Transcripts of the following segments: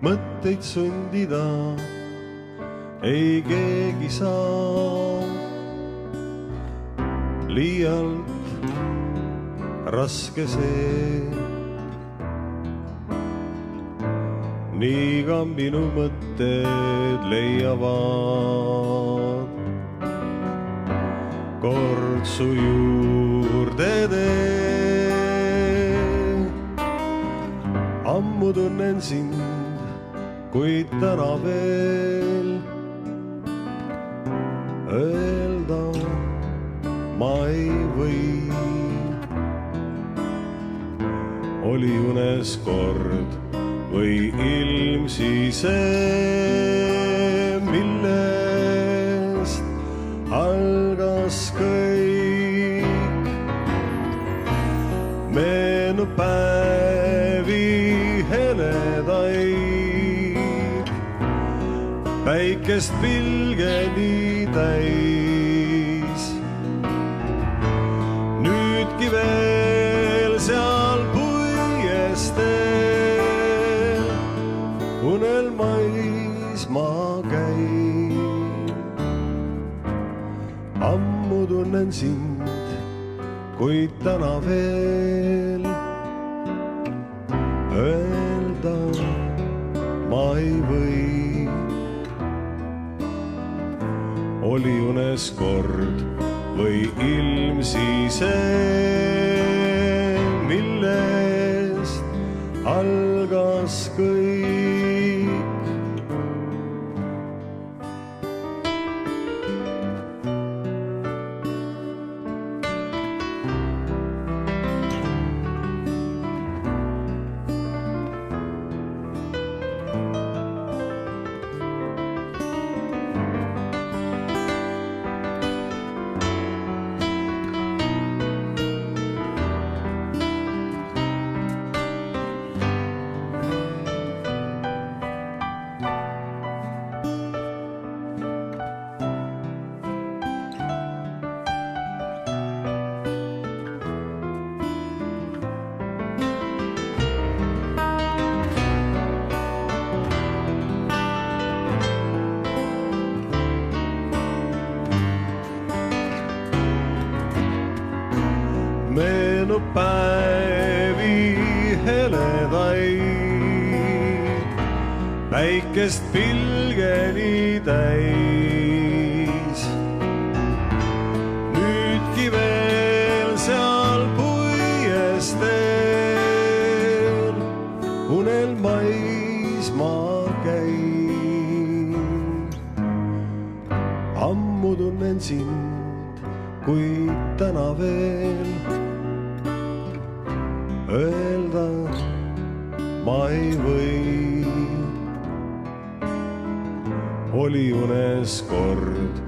mõtteid sundida ei keegi saa. Liialt raske see, nii ka minu mõtted leiavad kord su juurde tee. Ammu tunnen sind, kuid täna veel öelda ma ei või. Oli unes kord või ilm siis see, millest algas kõik. Meenub päevi heledaid, päikest pilgeni täis. Nüüdki veel seal puiesteel unelmais ma käin. Ammu tunnen sind, kuid täna veel öelda ma ei või. Oli unes kord või ilm siis see, millest algas kõik. Meenub päevi heledaid, päikest pilgeni täis. Nüüdki veel seal puiesteel unelmais ma käin. Ammu tunnen sind, kuid täna veel öelda ma ei või. Oli unes kord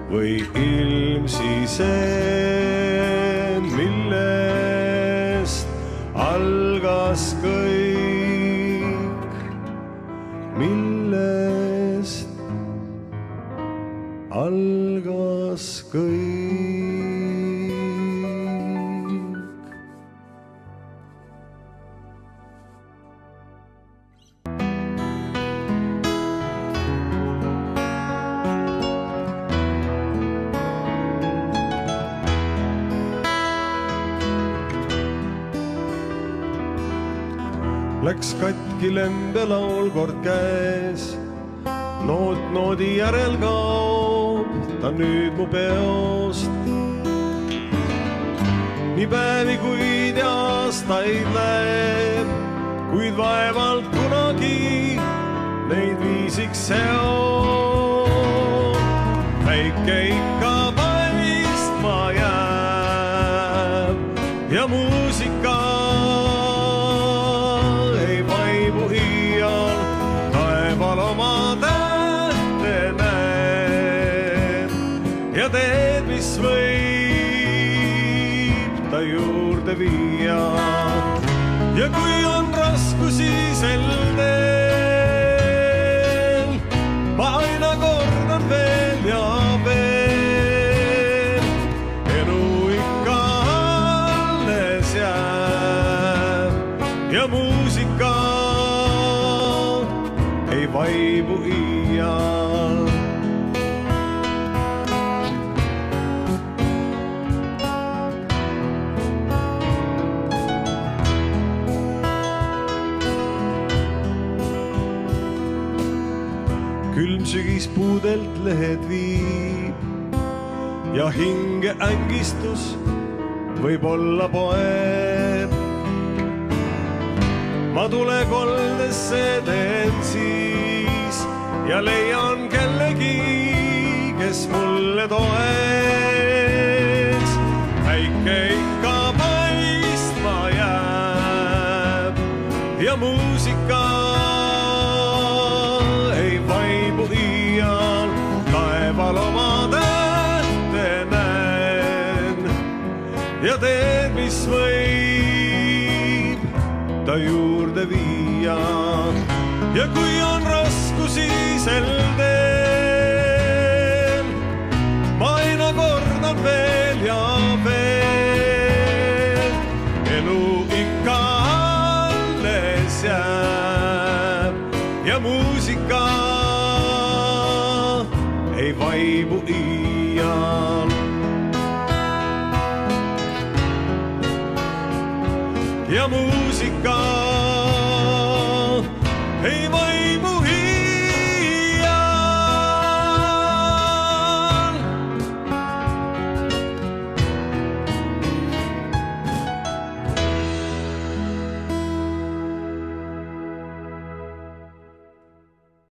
või ilm siis see, millest algas kõik. Millest algas kõik. Läks katki lembelaul kord käes, noot noodi järel kaob ta nüüd mu peost. Nii päevi kuid ja aastaid läheb, kuid vaevalt kunagi neid viisiks seob. Päike ikka paistma jääb ja muusika oma tähte näed ja teed, mis võib ta juurde viia. Ja kui on raskusi sel teel, ma aina kordan veel ja veel. Elu ikka alles jääb ja muusika vaibu iial. Külm sügis puudelt lehed viib ja hinge ängistus võib olla poeb. Ma tulekoldesse teen siis ja leian kellegi, kes mulle toeks. Päike ikka paistma jääb ja muusika ei vaibu iial. Taeval oma tähte näen ja teen, mis võib ta juurde viia. Ja kui on raskusi sel teel, ma aina kordan veel ja veel. Elu ikka alles jääb ja muusika ei vaibu iial. Ja muusika ei vaibu